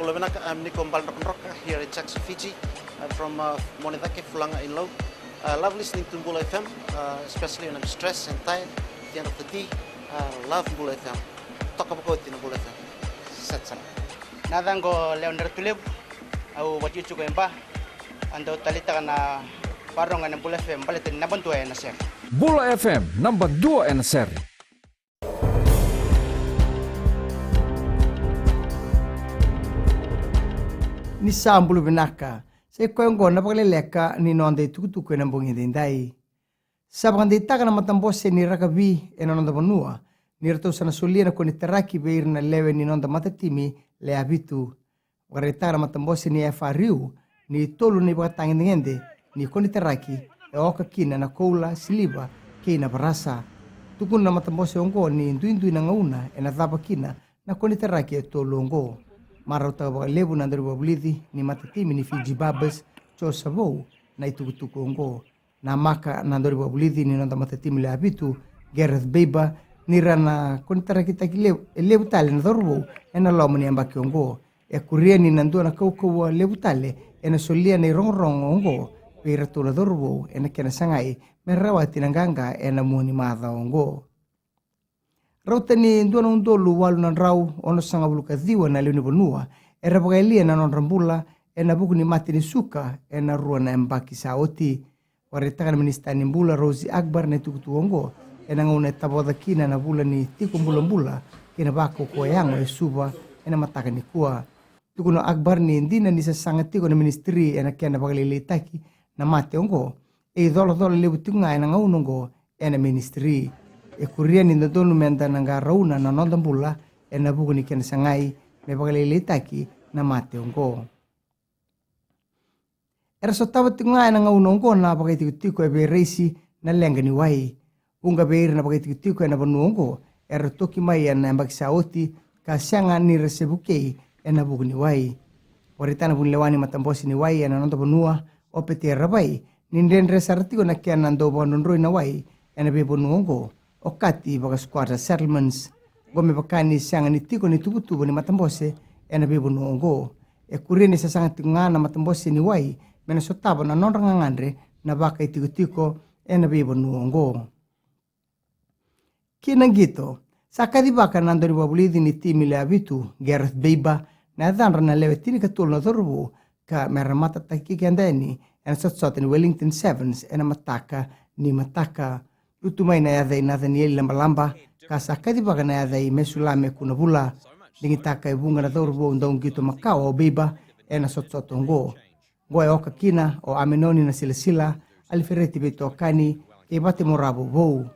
Bulavinaka, I'm Nico Mbalrokanroka here in Jackson, Fiji. I'm from Monedake, Fulanga in Lau. Love listening to Mbula FM, especially when I'm stressed and tired at the end of the day. Love Mbula FM. Talk about it in Mbula FM. Set Nadango Leonardo Tulip, au wajib juga emba, ando talita kana parong ng Mbula FM, balitin nabantu ay nasir. Mbula FM, number 2 nasir. Ni sambulu binaka, sa ikoy na pagleleka ni nonde tukutuko ng bungin dinday. Sa pangandita ka na matambose ni rakabi e nonda banua, ni rato sa nasulia na kuniteraki beir na lewe ni nonda matatimi le abitu. Warita na matambose ni FRU, ni tolu ni bakatangin ngende, ni kuniteraki, e oka kina na koula siliba, kina barasa. Tukun na matambose ongo ni indu na ngauna, e na thapa kina na kuniteraki e tolu ongo. Marau tahu lebu nandari bablithi ni matatimi ni Fiji Babas cho sabo na itukutuku ongo. Na maka nandari bablithi ni nanda matatimi le abitu Gareth Beiba ni rana kontara kita ki lebu tale na dorbo ena lomo ni ambaki ongo. E kuria ni nandua na kau lebu tale ena solia ni rong ongo. Pira tu na dorbo ena kena sangai merawati nanganga ena muni madha ongo. Rauta ni ndua na undolu walu na rau ono sanga buluka dhiwa na leo ni bonua. Era pagailia na non rambula ena buku ni mati ni suka ena rua na embaki saoti. Waritaka na minista ni mbula Rosie Akbar na tukutu ongo. Ena ngaune taboda kina na bula ni tiku mbula kina bako kwa yango e suba ena mataka ni kuwa. Tuku na Akbar ni indina ni sasanga tiko na ministeri ena kena pagalili taki na mati ongo. E dolo lebu tiku nga ena ngaunu ongo ena ministeri. E kuria ni ndonu menda nanga rauna na nondambula e na buku ni kena sangai me pagalili taki na mate ongo. Era so tawa tingai na ngauna ongo na pakai tiku e be reisi na lenga ni wai. Unga beir na pakai tiku e na banu ongo era toki mai na mbaki saoti ka sianga ni resebukei e na buku ni wai. Waritana pun lewani matambosi ni wai e na nonda banua o pete rabai ni ndendre saratiko na kia nando banonroi na wai e na be banu ongo. Okati baga squatter settlements gome bakani sianga ni tiko ni tubutubu ni matambose ena bebo ongo e kurini sa sanga tingana matambose ni wai mena sotaba na nonranga ngandre na baka itiko ena bebo ongo kina gito sakadi baka nandori babulidi ni timi le abitu Gareth Beiba na dhanra na lewe tini katul na dhorbu ka meramata taki kendeni ena sotsot ni Wellington Sevens ena mataka ni mataka Utumai na yadai na Daniel lamba kasa kadi baga na yadai mesulame kuna bula dingitaka ibunga na dorbo undong gito makao o Beiba ena sotsot ongo. Goe oka kina o amenoni na sila alifereti beto kani e bate morabo bou.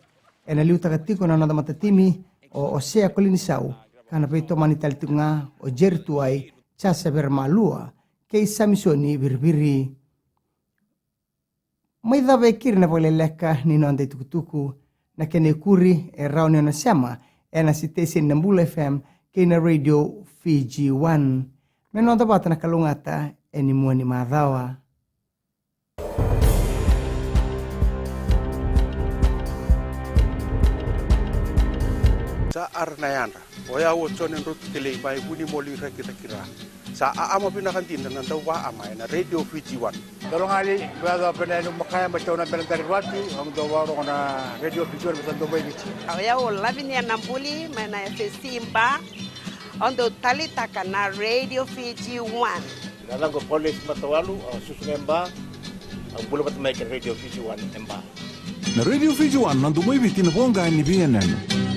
Ena liu takatiko na nanda matatimi o Osea Kolinisau kana beto manitalitunga o jertuai chasa bermalua kei samisoni birbiri. Mai dhawe kiri na pagleleka ni nonde tukutuku na kene kuri e rauni na sema e na sitesi na Mbula FM kena Radio Fiji 1. Menonda bata na kalungata e ni muani madhawa. Sa arnayana oya wo chonen rut tele mai buni moli rakita kira. Sa ama pinakantin na dawa ama na Radio Fiji 1. Kalau ngali berada penenu makaya macam na penentari wati ang dawa na Radio Fiji 1 besan dobai bici. Awya o labini nambuli mana FSC imba ondo talita kana Radio Fiji 1. Dalam ko polis matawalu susungemba ang bula matamay Radio Fiji 1 emba. Na Radio Fiji 1 nandumay biti na bonga ni BNN.